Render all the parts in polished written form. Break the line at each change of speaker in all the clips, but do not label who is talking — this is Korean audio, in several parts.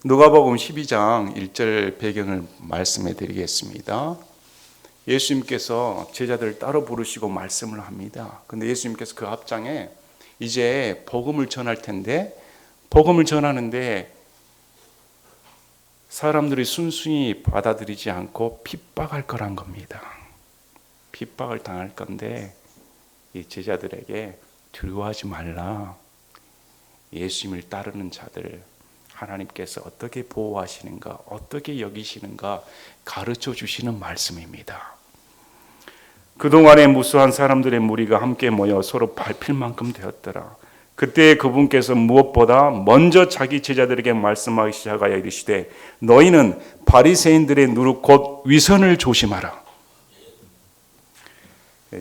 누가복음 12장 1절 배경을 말씀해 드리겠습니다. 예수님께서 제자들을 따로 부르시고 말씀을 합니다. 근데 예수님께서 그 앞장에 이제 복음을 전할 텐데, 복음을 전하는데 사람들이 순순히 받아들이지 않고 핍박할 거란 겁니다. 핍박을 당할 건데 이 제자들에게 두려워하지 말라. 예수님을 따르는 자들 하나님께서 어떻게 보호하시는가, 어떻게 여기시는가 가르쳐 주시는 말씀입니다. 그동안에 무수한 사람들의 무리가 함께 모여 서로 밟힐 만큼 되었더라. 그때 그분께서 무엇보다 먼저 자기 제자들에게 말씀하기 시작하여 이르시되, 너희는 바리새인들의 누룩 곧 위선을 조심하라.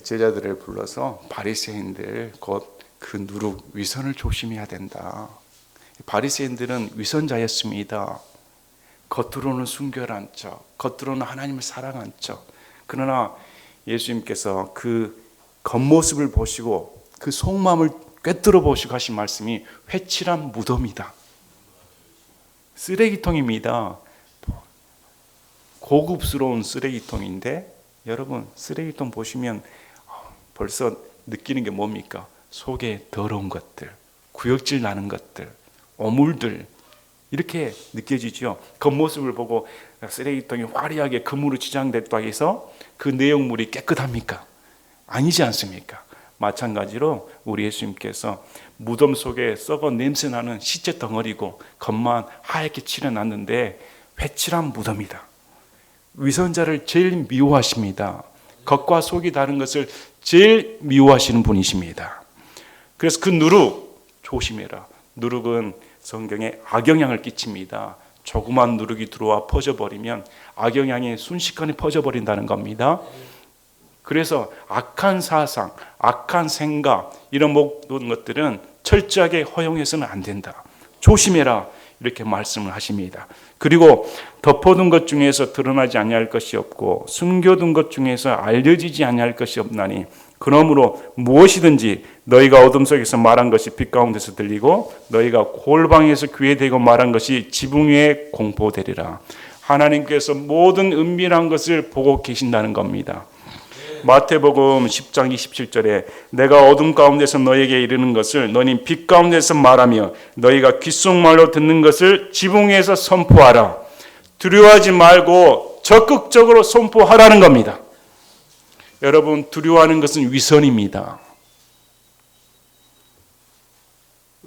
제자들을 불러서 바리새인들 곧 그 누룩 위선을 조심해야 된다. 바리새인들은 위선자였습니다. 겉으로는 순결한 척, 겉으로는 하나님을 사랑한 척. 그러나 예수님께서 그 겉모습을 보시고 그 속마음을 꿰뚫어 보시고 하신 말씀이 회칠한 무덤이다. 쓰레기통입니다. 고급스러운 쓰레기통인데 여러분, 쓰레기통 보시면 벌써 느끼는 게 뭡니까? 속에 더러운 것들, 구역질 나는 것들, 오물들 이렇게 느껴지죠. 겉모습을 보고 쓰레기통이 화려하게 금으로 치장됐다고 해서 그 내용물이 깨끗합니까? 아니지 않습니까? 마찬가지로 우리 예수님께서 무덤 속에 썩어 냄새나는 시체 덩어리고 겉만 하얗게 칠해놨는데 회칠한 무덤이다. 위선자를 제일 미워하십니다. 겉과 속이 다른 것을 제일 미워하시는 분이십니다. 그래서 그 누룩 조심해라. 누룩은 성경에 악영향을 끼칩니다. 조그만 누룩이 들어와 퍼져버리면 악영향이 순식간에 퍼져버린다는 겁니다. 그래서 악한 사상, 악한 생각 이런 모든 것들은 철저하게 허용해서는 안 된다. 조심해라 이렇게 말씀을 하십니다. 그리고 덮어둔 것 중에서 드러나지 아니할 것이 없고 숨겨둔 것 중에서 알려지지 아니할 것이 없나니 그러므로 무엇이든지 너희가 어둠 속에서 말한 것이 빛 가운데서 들리고 너희가 골방에서 귀에 대고 말한 것이 지붕 위에 공포되리라. 하나님께서 모든 은밀한 것을 보고 계신다는 겁니다. 마태복음 10장 27절에 내가 어둠 가운데서 너에게 이르는 것을 너희 빛 가운데서 말하며 너희가 귓속말로 듣는 것을 지붕 위에서 선포하라. 두려워하지 말고 적극적으로 선포하라는 겁니다. 여러분, 두려워하는 것은 위선입니다.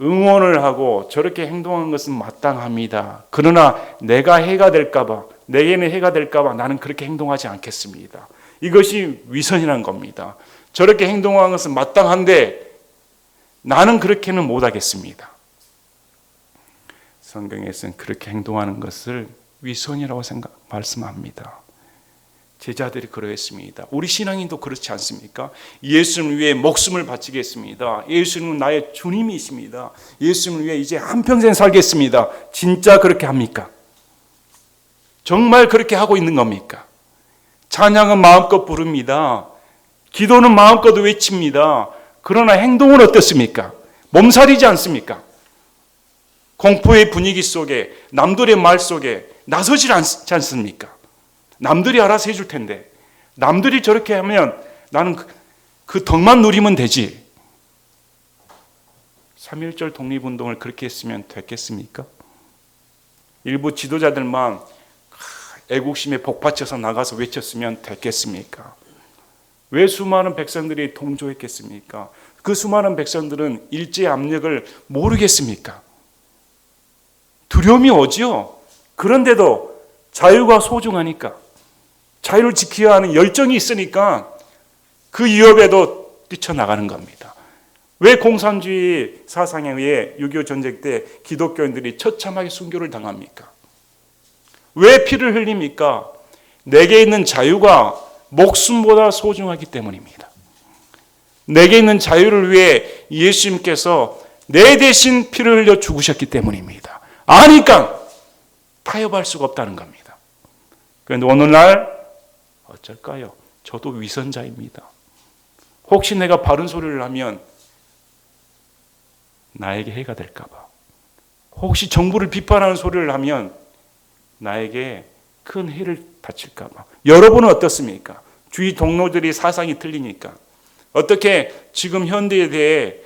응원을 하고 저렇게 행동하는 것은 마땅합니다. 그러나 내가 해가 될까봐, 내게는 해가 될까봐 나는 그렇게 행동하지 않겠습니다. 이것이 위선이라는 겁니다. 저렇게 행동하는 것은 마땅한데 나는 그렇게는 못하겠습니다. 성경에서는 그렇게 행동하는 것을 위선이라고 말씀합니다. 제자들이 그러했습니다. 우리 신앙인도 그렇지 않습니까? 예수님을 위해 목숨을 바치겠습니다. 예수님은 나의 주님이십니다. 예수님을 위해 이제 한평생 살겠습니다. 진짜 그렇게 합니까? 정말 그렇게 하고 있는 겁니까? 찬양은 마음껏 부릅니다. 기도는 마음껏 외칩니다. 그러나 행동은 어떻습니까? 몸살이지 않습니까? 공포의 분위기 속에 남들의 말 속에 나서질 않지 않습니까? 남들이 알아서 해줄 텐데 남들이 저렇게 하면 나는 그 덕만 누리면 되지. 3.1절 독립운동을 그렇게 했으면 됐겠습니까? 일부 지도자들만 애국심에 복받쳐서 나가서 외쳤으면 됐겠습니까? 왜 수많은 백성들이 동조했겠습니까? 그 수많은 백성들은 일제의 압력을 모르겠습니까? 두려움이 오지요. 그런데도 자유가 소중하니까, 자유를 지켜야 하는 열정이 있으니까 그 위협에도 뛰쳐나가는 겁니다. 왜 공산주의 사상에 의해 6.25 전쟁 때 기독교인들이 처참하게 순교를 당합니까? 왜 피를 흘립니까? 내게 있는 자유가 목숨보다 소중하기 때문입니다. 내게 있는 자유를 위해 예수님께서 내 대신 피를 흘려 죽으셨기 때문입니다. 아니까 타협할 수가 없다는 겁니다. 그런데 오늘날 어쩔까요? 저도 위선자입니다. 혹시 내가 바른 소리를 하면 나에게 해가 될까 봐. 혹시 정부를 비판하는 소리를 하면 나에게 큰 해를 다칠까 봐. 여러분은 어떻습니까? 주위 동료들이 사상이 틀리니까 어떻게 지금 현대에 대해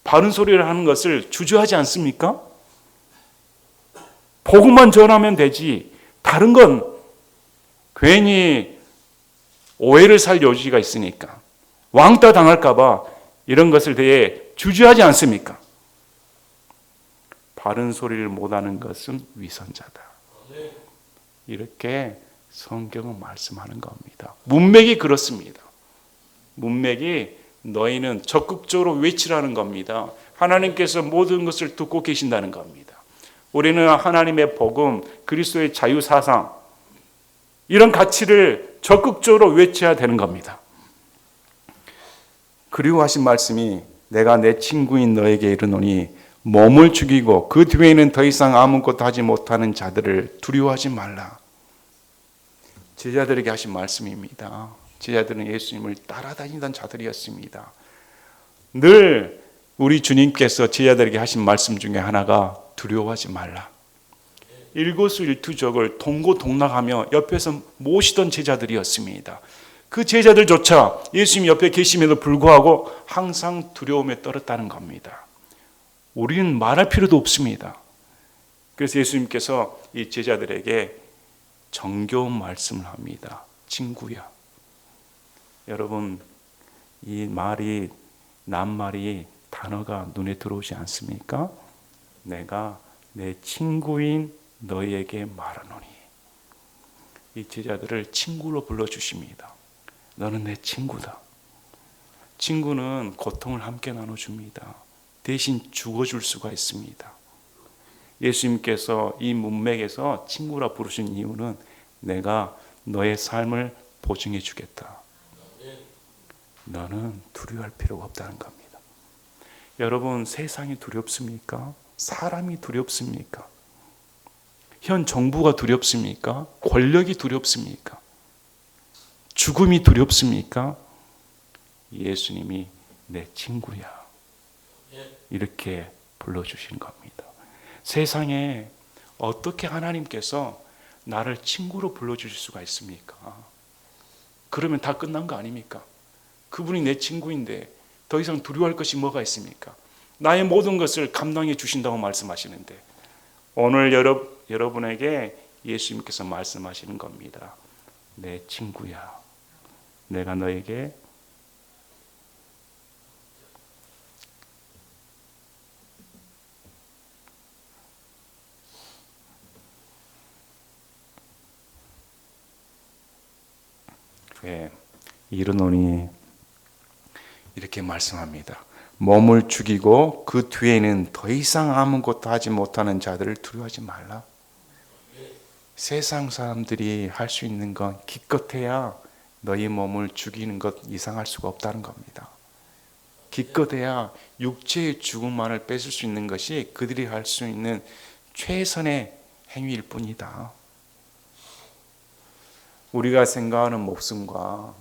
바른 소리를 하는 것을 주저하지 않습니까? 복음만 전하면 되지 다른 건 괜히 오해를 살 여지가 있으니까 왕따 당할까 봐 이런 것을 대해 주저하지 않습니까? 바른 소리를 못하는 것은 위선자다. 이렇게 성경은 말씀하는 겁니다. 문맥이 그렇습니다. 문맥이 너희는 적극적으로 외치라는 겁니다. 하나님께서 모든 것을 듣고 계신다는 겁니다. 우리는 하나님의 복음, 그리스도의 자유사상 이런 가치를 적극적으로 외쳐야 되는 겁니다. 그리고 하신 말씀이 내가 내 친구인 너에게 이르노니 몸을 죽이고 그 뒤에는 더 이상 아무것도 하지 못하는 자들을 두려워하지 말라. 제자들에게 하신 말씀입니다. 제자들은 예수님을 따라다니던 자들이었습니다. 늘 우리 주님께서 제자들에게 하신 말씀 중에 하나가 두려워하지 말라. 일거수일투족을 동고동락하며 옆에서 모시던 제자들이었습니다. 그 제자들조차 예수님 옆에 계심에도 불구하고 항상 두려움에 떨었다는 겁니다. 우리는 말할 필요도 없습니다. 그래서 예수님께서 이 제자들에게 정겨운 말씀을 합니다. 친구야. 여러분, 이 말이 낱말이 단어가 눈에 들어오지 않습니까? 내가 내 친구인 너희에게 말하노니. 이 제자들을 친구로 불러주십니다. 너는 내 친구다. 친구는 고통을 함께 나눠줍니다. 대신 죽어줄 수가 있습니다. 예수님께서 이 문맥에서 친구라 부르신 이유는 내가 너의 삶을 보증해 주겠다. 너는 두려워할 필요가 없다는 겁니다. 여러분, 세상이 두렵습니까? 사람이 두렵습니까? 현 정부가 두렵습니까? 권력이 두렵습니까? 죽음이 두렵습니까? 예수님이 내 친구야. 이렇게 불러주신 겁니다. 세상에 어떻게 하나님께서 나를 친구로 불러주실 수가 있습니까? 그러면 다 끝난 거 아닙니까? 그분이 내 친구인데 더 이상 두려워할 것이 뭐가 있습니까? 나의 모든 것을 감당해 주신다고 말씀하시는데 오늘 여러분에게 예수님께서 말씀하시는 겁니다. 내 친구야. 내가 너에게 이르노니 이렇게 말씀합니다. 몸을 죽이고 그 뒤에는 더 이상 아무것도 하지 못하는 자들을 두려워하지 말라. 세상 사람들이 할 수 있는 건 기껏해야 너희 몸을 죽이는 것 이상 할 수가 없다는 겁니다. 기껏해야 육체의 죽음만을 뺏을 수 있는 것이 그들이 할 수 있는 최선의 행위일 뿐이다. 우리가 생각하는 목숨과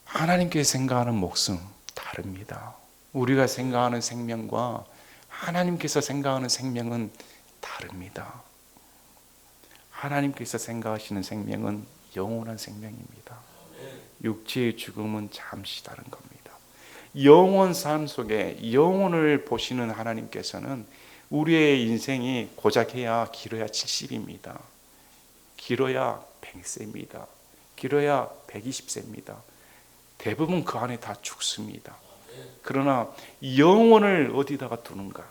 하나님께서 생각하는 목숨 다릅니다. 우리가 생각하는 생명과 하나님께서 생각하는 생명은 다릅니다. 하나님께서 생각하시는 생명은 영원한 생명입니다. 육체의 죽음은 잠시 다른 겁니다. 영원 삶 속에 영혼을 보시는 하나님께서는 우리의 인생이 고작해야 길어야 70입니다. 길어야 100세입니다. 길어야 120세입니다. 대부분 그 안에 다 죽습니다. 그러나 영혼을 어디다가 두는가?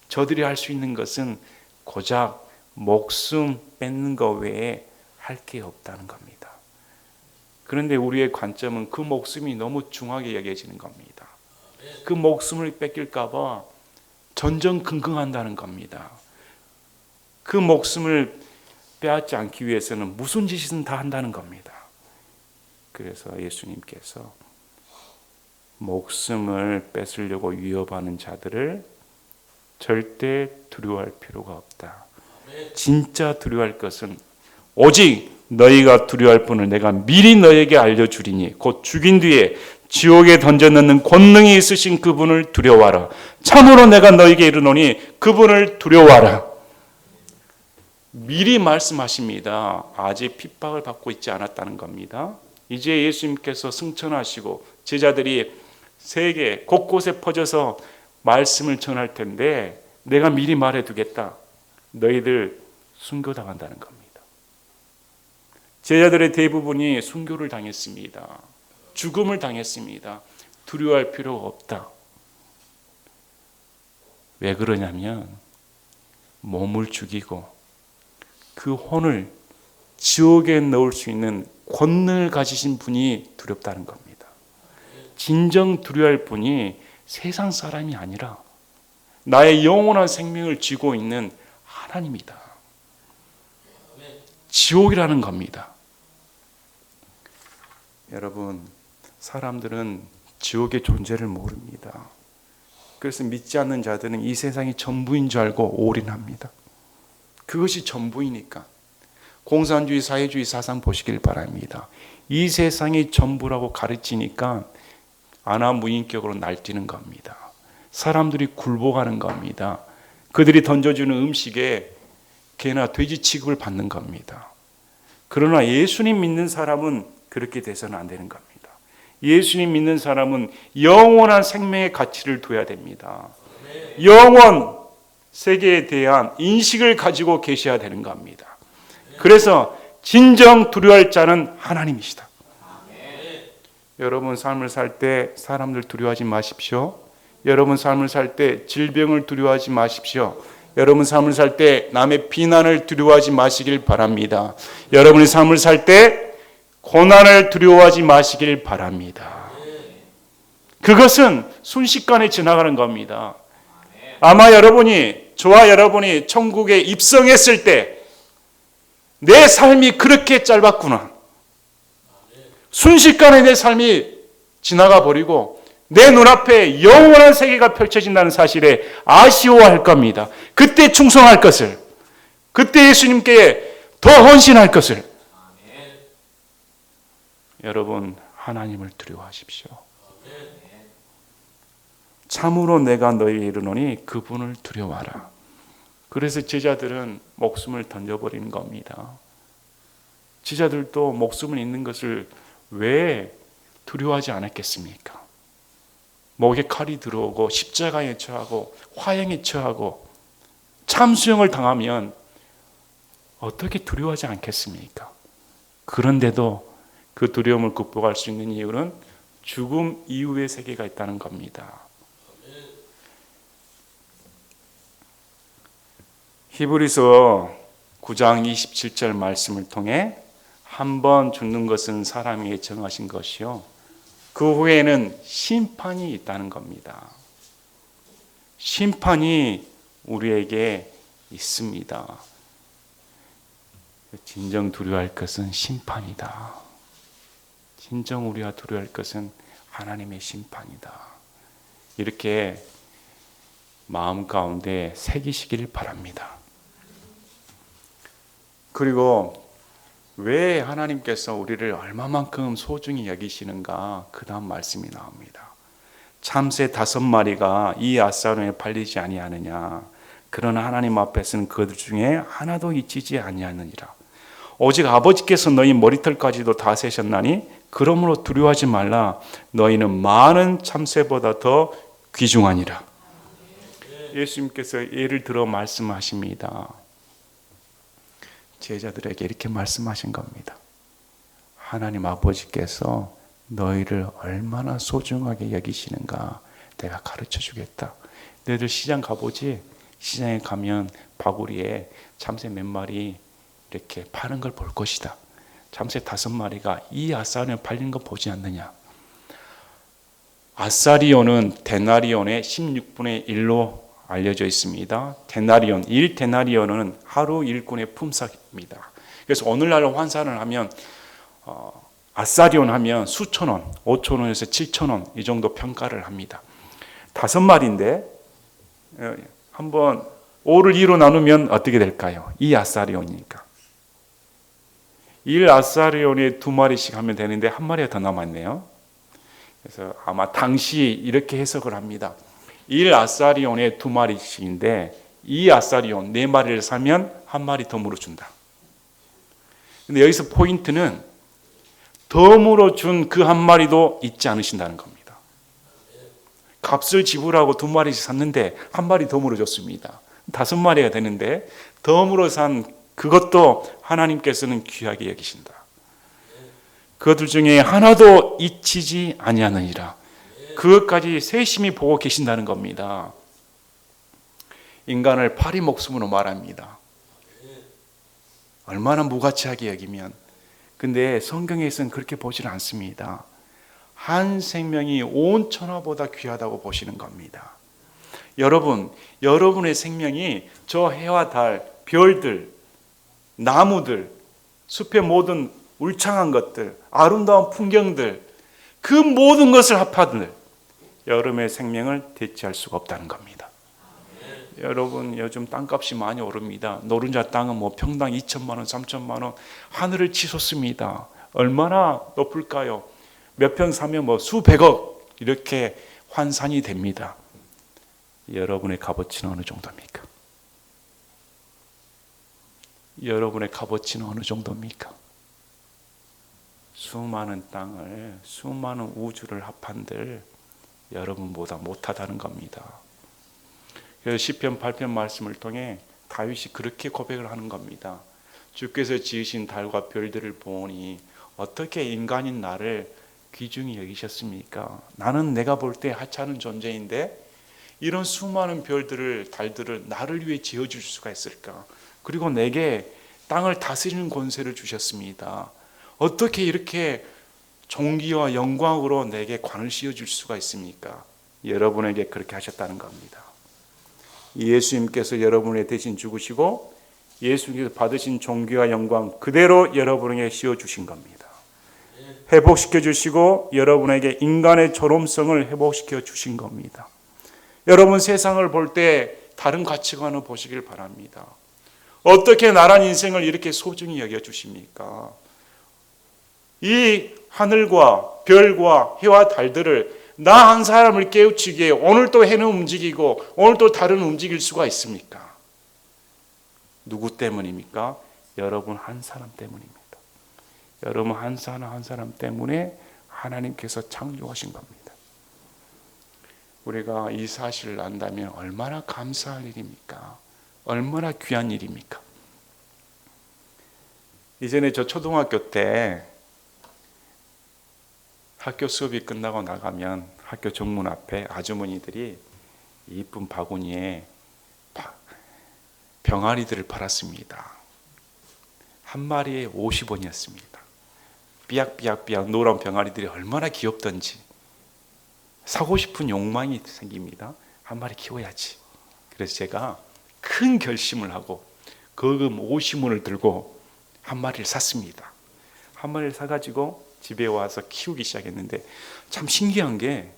저들이 할 수 있는 것은 고작 목숨 뺏는 것 외에 할 게 없다는 겁니다. 그런데 우리의 관점은 그 목숨이 너무 중하게 여겨지는 겁니다. 그 목숨을 뺏길까 봐 전전긍긍한다는 겁니다. 그 목숨을 빼앗지 않기 위해서는 무슨 짓이든 다 한다는 겁니다. 그래서 예수님께서 목숨을 뺏으려고 위협하는 자들을 절대 두려워할 필요가 없다. 진짜 두려워할 것은 오직 너희가 두려워할 분을 내가 미리 너에게 알려주리니 곧 죽인 뒤에 지옥에 던져넣는 권능이 있으신 그분을 두려워하라. 참으로 내가 너에게 이르노니 그분을 두려워하라. 미리 말씀하십니다. 아직 핍박을 받고 있지 않았다는 겁니다. 이제 예수님께서 승천하시고 제자들이 세계 곳곳에 퍼져서 말씀을 전할 텐데 내가 미리 말해두겠다. 너희들 순교당한다는 겁니다. 제자들의 대부분이 순교를 당했습니다. 죽음을 당했습니다. 두려워할 필요가 없다. 왜 그러냐면 몸을 죽이고 그 혼을 지옥에 넣을 수 있는 권능을 가지신 분이 두렵다는 겁니다. 진정 두려워할 분이 세상 사람이 아니라 나의 영원한 생명을 쥐고 있는 하나님이다. 지옥이라는 겁니다. 여러분, 사람들은 지옥의 존재를 모릅니다. 그래서 믿지 않는 자들은 이 세상이 전부인 줄 알고 올인합니다. 그것이 전부이니까. 공산주의, 사회주의 사상 보시길 바랍니다. 이 세상이 전부라고 가르치니까 안하무인격으로 날뛰는 겁니다. 사람들이 굴복하는 겁니다. 그들이 던져주는 음식에 개나 돼지 취급을 받는 겁니다. 그러나 예수님 믿는 사람은 그렇게 돼서는 안 되는 겁니다. 예수님 믿는 사람은 영원한 생명의 가치를 둬야 됩니다. 영원 세계에 대한 인식을 가지고 계셔야 되는 겁니다. 그래서 진정 두려워할 자는 하나님이시다. 여러분 삶을 살 때 사람들 두려워하지 마십시오. 여러분 삶을 살 때 질병을 두려워하지 마십시오. 여러분 삶을 살 때 남의 비난을 두려워하지 마시길 바랍니다. 여러분의 삶을 살 때 고난을 두려워하지 마시길 바랍니다. 그것은 순식간에 지나가는 겁니다. 아마 저와 여러분이 천국에 입성했을 때 내 삶이 그렇게 짧았구나. 순식간에 내 삶이 지나가 버리고 내 눈앞에 영원한 세계가 펼쳐진다는 사실에 아쉬워할 겁니다. 그때 충성할 것을, 그때 예수님께 더 헌신할 것을. 여러분, 하나님을 두려워하십시오. 참으로 내가 너희에게 이르노니 그분을 두려워하라. 그래서 제자들은 목숨을 던져버리는 겁니다. 제자들도 목숨을 잃는 것을 왜 두려워하지 않았겠습니까? 목에 칼이 들어오고 십자가에 처하고 화형에 처하고 참수형을 당하면 어떻게 두려워하지 않겠습니까? 그런데도 그 두려움을 극복할 수 있는 이유는 죽음 이후의 세계가 있다는 겁니다. 히브리서 9장 27절 말씀을 통해 한 번 죽는 것은 사람에게 정하신 것이요 그 후에는 심판이 있다는 겁니다. 심판이 우리에게 있습니다. 진정 두려워할 것은 심판이다. 진정 우리가 두려워할 것은 하나님의 심판이다. 이렇게 마음 가운데 새기시길 바랍니다. 그리고 왜 하나님께서 우리를 얼마만큼 소중히 여기시는가? 그 다음 말씀이 나옵니다. 참새 5마리가 이 아사론에 팔리지 아니하느냐? 그러나 하나님 앞에서는 그들 중에 하나도 잊히지 아니하느니라. 오직 아버지께서 너희 머리털까지도 다 세셨나니 그러므로 두려워하지 말라. 너희는 많은 참새보다 더 귀중하니라. 예수님께서 예를 들어 말씀하십니다. 제자들에게 이렇게 말씀하신 겁니다. 하나님 아버지께서 너희를 얼마나 소중하게 여기시는가 내가 가르쳐 주겠다. 너희들 시장 가보지? 시장에 가면 바구리에 참새 몇 마리 이렇게 파는 걸 볼 것이다. 참새 5마리가 이 아사리온에 팔린 거 보지 않느냐? 아사리온은 데나리온의 16분의 1로 알려져 있습니다. 데나리온, 1데나리온은 하루 일꾼의 품삯입니다. 그래서 오늘날 환산을 하면 아사리온 하면 수천 원, 5천 원에서 7천 원 이 정도 평가를 합니다. 5마리인데 한번 5를 2로 나누면 어떻게 될까요? 2 아사리온이니까. 1 아사리온에 2마리씩 하면 되는데 1마리가 더 남았네요. 그래서 아마 당시 이렇게 해석을 합니다. 1아사리온에 2마리씩인데 이 아사리온 4마리를 사면 1마리 덤으로 준다. 근데 여기서 포인트는 덤으로 준 그 1마리도 잊지 않으신다는 겁니다. 값을 지불하고 2마리씩 샀는데 1마리 덤으로 줬습니다. 5마리가 되는데 덤으로 산 그것도 하나님께서는 귀하게 여기신다. 그것들 중에 하나도 잊히지 아니하느니라. 그것까지 세심히 보고 계신다는 겁니다. 인간을 파리 목숨으로 말합니다. 얼마나 무가치하게 여기면. 근데 성경에서는 그렇게 보지는 않습니다. 한 생명이 온 천하보다 귀하다고 보시는 겁니다. 여러분, 여러분의 생명이 저 해와 달, 별들, 나무들, 숲의 모든 울창한 것들, 아름다운 풍경들, 그 모든 것을 합하들 여러분의 생명을 대체할 수가 없다는 겁니다. 여러분, 요즘 땅값이 많이 오릅니다. 노른자 땅은 뭐 평당 2천만 원, 3천만 원, 하늘을 치솟습니다. 얼마나 높을까요? 몇 평 사면 뭐 수백억 이렇게 환산이 됩니다. 여러분의 값어치는 어느 정도입니까? 여러분의 값어치는 어느 정도입니까? 수많은 땅을, 수많은 우주를 합한들 여러분보다 못하다는 겁니다. 그래서 시편 8편 말씀을 통해 다윗이 그렇게 고백을 하는 겁니다. 주께서 지으신 달과 별들을 보니 어떻게 인간인 나를 귀중히 여기셨습니까? 나는 내가 볼 때 하찮은 존재인데 이런 수많은 별들을, 달들을 나를 위해 지어줄 수가 있을까? 그리고 내게 땅을 다스리는 권세를 주셨습니다. 어떻게 이렇게 존귀와 영광으로 내게 관을 씌워줄 수가 있습니까? 여러분에게 그렇게 하셨다는 겁니다. 예수님께서 여러분에 대신 죽으시고 예수님께서 받으신 존귀와 영광 그대로 여러분에게 씌워주신 겁니다. 회복시켜 주시고 여러분에게 인간의 존엄성을 회복시켜 주신 겁니다. 여러분 세상을 볼 때 다른 가치관을 보시길 바랍니다. 어떻게 나란 인생을 이렇게 소중히 여겨주십니까? 이 하늘과 별과 해와 달들을 나 한 사람을 깨우치기에 오늘 또 해는 움직이고 오늘 또 달은 움직일 수가 있습니까? 누구 때문입니까? 여러분 한 사람 때문입니다. 여러분 한 사람 한 사람 때문에 하나님께서 창조하신 겁니다. 우리가 이 사실을 안다면 얼마나 감사할 일입니까? 얼마나 귀한 일입니까? 이전에 저 초등학교 때 학교 수업이 끝나고 나가면 학교 정문 앞에 아주머니들이 이쁜 바구니에 병아리들을 팔았습니다. 한 마리에 50원이었습니다. 삐약삐약삐약 노란 병아리들이 얼마나 귀엽던지 사고 싶은 욕망이 생깁니다. 한 마리 키워야지. 그래서 제가 큰 결심을 하고 거금 50원을 들고 한 마리를 샀습니다. 한 마리를 사가지고 집에 와서 키우기 시작했는데 참 신기한 게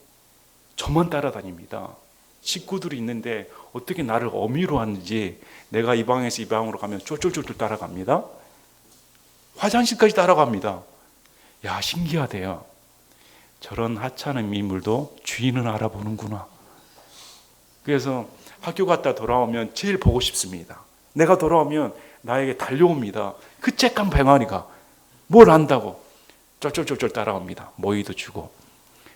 저만 따라다닙니다. 식구들이 있는데 어떻게 나를 어미로 하는지 내가 이 방에서 이 방으로 가면 쫄쫄쫄쫄 따라갑니다. 화장실까지 따라갑니다. 야, 신기하대요. 저런 하찮은 미물도 주인은 알아보는구나. 그래서 학교 갔다 돌아오면 제일 보고 싶습니다. 내가 돌아오면 나에게 달려옵니다. 그 쬐깐 병아리가 뭘 안다고 쫄쫄쫄쫄 따라옵니다. 모이도 주고.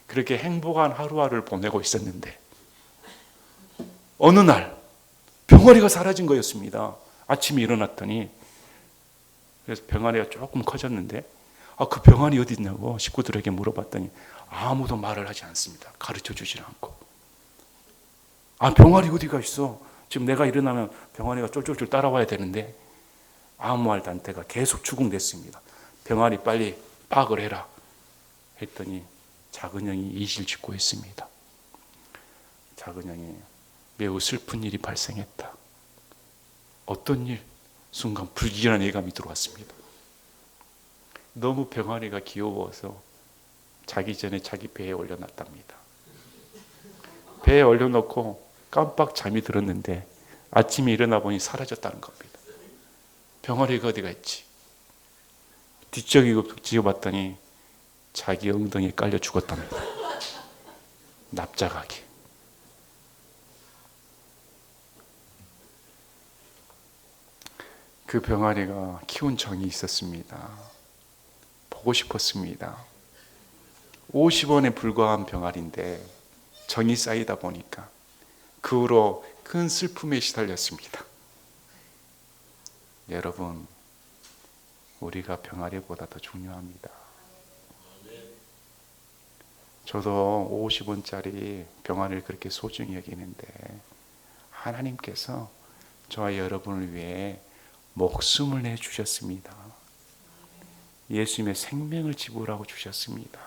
그렇게 행복한 하루하루를 보내고 있었는데 어느 날 병아리가 사라진 거였습니다. 아침에 일어났더니 그래서 병아리가 조금 커졌는데 그 병아리 어디 있냐고 식구들에게 물어봤더니 아무도 말을 하지 않습니다. 가르쳐 주질 않고. 병아리 어디가 있어? 지금 내가 일어나면 병아리가 쫄쫄쫄 따라와야 되는데 아무 말도 안 되가 계속 추궁댔습니다. 병아리 빨리 박을 해라 했더니 작은 형이 이실 짓고 있습니다. 작은 형이 매우 슬픈 일이 발생했다. 어떤 일? 순간 불길한 예감이 들어왔습니다. 너무 병아리가 귀여워서 자기 전에 자기 배에 올려놨답니다. 배에 올려놓고 깜빡 잠이 들었는데 아침에 일어나 보니 사라졌다는 겁니다. 병아리가 어디가 있지? 뒷적이고 지어봤더니 자기 엉덩이에 깔려 죽었답니다. 납작하게. 그 병아리가 키운 정이 있었습니다. 보고 싶었습니다. 50원에 불과한 병아리인데 정이 쌓이다 보니까 그 후로 큰 슬픔에 시달렸습니다. 여러분, 우리가 병아리보다 더 중요합니다. 저도 50원짜리 병아리를 그렇게 소중히 여기는데 하나님께서 저와 여러분을 위해 목숨을 내주셨습니다. 예수님의 생명을 지불하고 주셨습니다.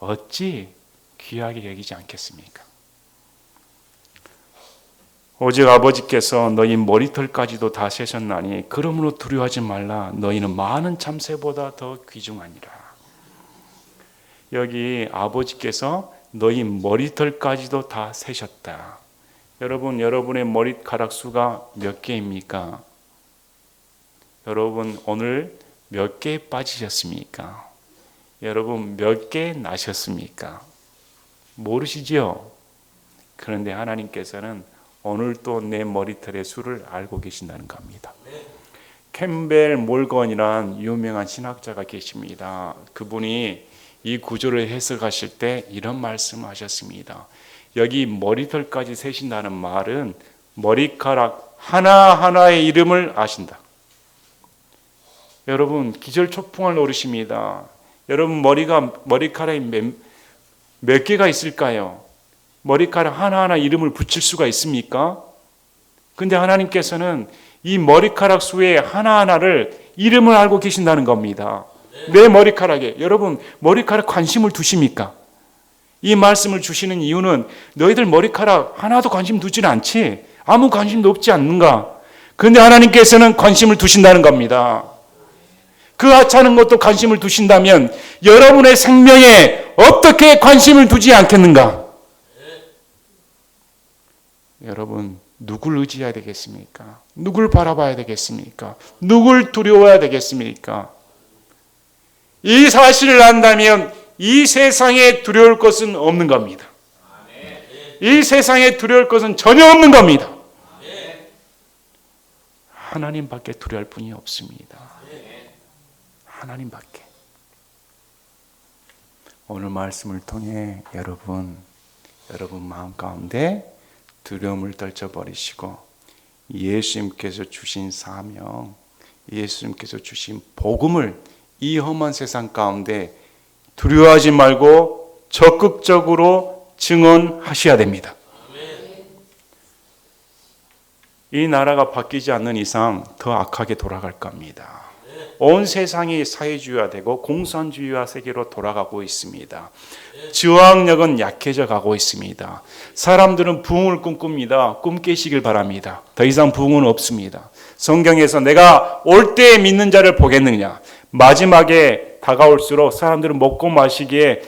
어찌 귀하게 여기지 않겠습니까? 오직 아버지께서 너희 머리털까지도 다 세셨나니 그러므로 두려워하지 말라. 너희는 많은 참새보다 더 귀중하니라. 여기 아버지께서 너희 머리털까지도 다 세셨다. 여러분, 여러분의 머리카락 수가 몇 개입니까? 여러분, 오늘 몇 개 빠지셨습니까? 여러분, 몇 개 나셨습니까? 모르시죠? 그런데 하나님께서는 오늘 또 내 머리털의 수를 알고 계신다는 겁니다. 캠벨 몰건이란 유명한 신학자가 계십니다. 그분이 이 구조를 해석하실 때 이런 말씀을 하셨습니다. 여기 머리털까지 세신다는 말은 머리카락 하나하나의 이름을 아신다. 여러분, 기절초풍을 노리십니다. 여러분, 머리카락이 몇 개가 있을까요? 머리카락 하나하나 이름을 붙일 수가 있습니까? 근데 하나님께서는 이 머리카락 수의 하나하나를 이름을 알고 계신다는 겁니다. 내 머리카락에. 여러분, 머리카락 관심을 두십니까? 이 말씀을 주시는 이유는 너희들 머리카락 하나도 관심 두지는 않지? 아무 관심도 없지 않는가? 그런데 하나님께서는 관심을 두신다는 겁니다. 그 하찮은 것도 관심을 두신다면 여러분의 생명에 어떻게 관심을 두지 않겠는가? 여러분, 누굴 의지해야 되겠습니까? 누굴 바라봐야 되겠습니까? 누굴 두려워해야 되겠습니까? 이 사실을 안다면 이 세상에 두려울 것은 없는 겁니다. 이 세상에 두려울 것은 전혀 없는 겁니다. 하나님밖에 두려울 분이 없습니다. 하나님밖에. 오늘 말씀을 통해 여러분 마음 가운데 두려움을 떨쳐버리시고 예수님께서 주신 사명, 예수님께서 주신 복음을 이 험한 세상 가운데 두려워하지 말고 적극적으로 증언하셔야 됩니다. 이 나라가 바뀌지 않는 이상 더 악하게 돌아갈 겁니다. 온 세상이 사회주의화되고 공산주의화 세계로 돌아가고 있습니다. 저항력은 약해져 가고 있습니다. 사람들은 부흥을 꿈꿉니다. 꿈 깨시길 바랍니다. 더 이상 부흥은 없습니다. 성경에서 내가 올 때에 믿는 자를 보겠느냐. 마지막에 다가올수록 사람들은 먹고 마시기에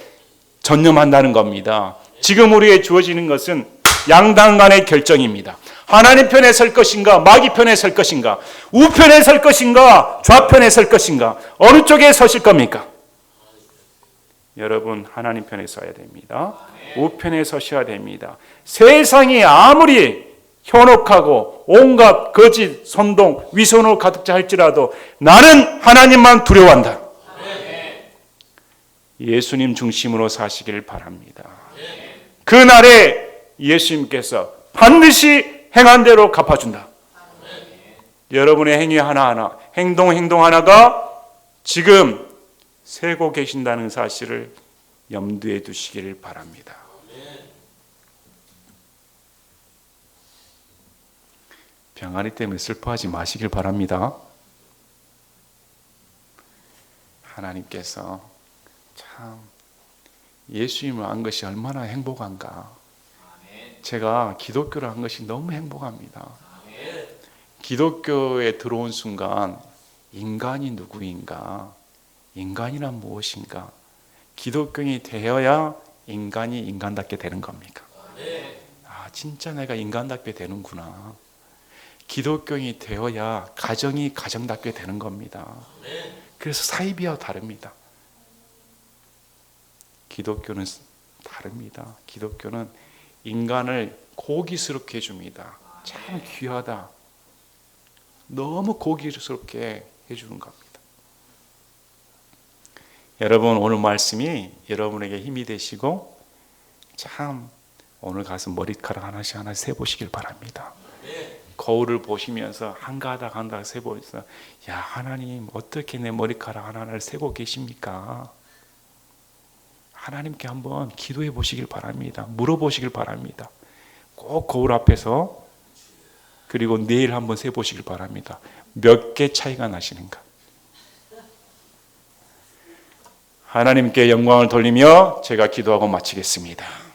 전념한다는 겁니다. 지금 우리에게 주어지는 것은 양당 간의 결정입니다. 하나님 편에 설 것인가, 마귀 편에 설 것인가, 우편에 설 것인가, 좌편에 설 것인가, 어느 쪽에 서실 겁니까? 여러분, 하나님 편에 서야 됩니다. 우편에 서셔야 됩니다. 세상이 아무리 현혹하고 온갖 거짓, 선동, 위선으로 가득 차 할지라도 나는 하나님만 두려워한다. 예수님 중심으로 사시길 바랍니다. 그날에 예수님께서 반드시 행한 대로 갚아준다. 여러분의 행위 하나하나, 행동 하나가 지금 세고 계신다는 사실을 염두에 두시기를 바랍니다. 병아리 때문에 슬퍼하지 마시길 바랍니다. 하나님께서 참 예수님을 안 것이 얼마나 행복한가. 제가 기독교를 한 것이 너무 행복합니다. 기독교에 들어온 순간 인간이 누구인가? 인간이란 무엇인가? 기독교인이 되어야 인간이 인간답게 되는 겁니까? 아, 진짜 내가 인간답게 되는구나. 기독교인이 되어야 가정이 가정답게 되는 겁니다. 그래서 사이비와 다릅니다. 기독교는 다릅니다. 기독교는 인간을 고기스럽게 해줍니다. 참 귀하다. 너무 고기스럽게 해주는 겁니다. 여러분, 오늘 말씀이 여러분에게 힘이 되시고 참 오늘 가서 머리카락 하나씩 세보시길 바랍니다. 거울을 보시면서 한 가닥 한 가닥 세보면서 야, 하나님 어떻게 내 머리카락 하나를 세고 계십니까? 하나님께 한번 기도해 보시길 바랍니다. 물어보시길 바랍니다. 꼭 거울 앞에서, 그리고 내일 한번 세보시길 바랍니다. 몇 개 차이가 나시는가? 하나님께 영광을 돌리며 제가 기도하고 마치겠습니다.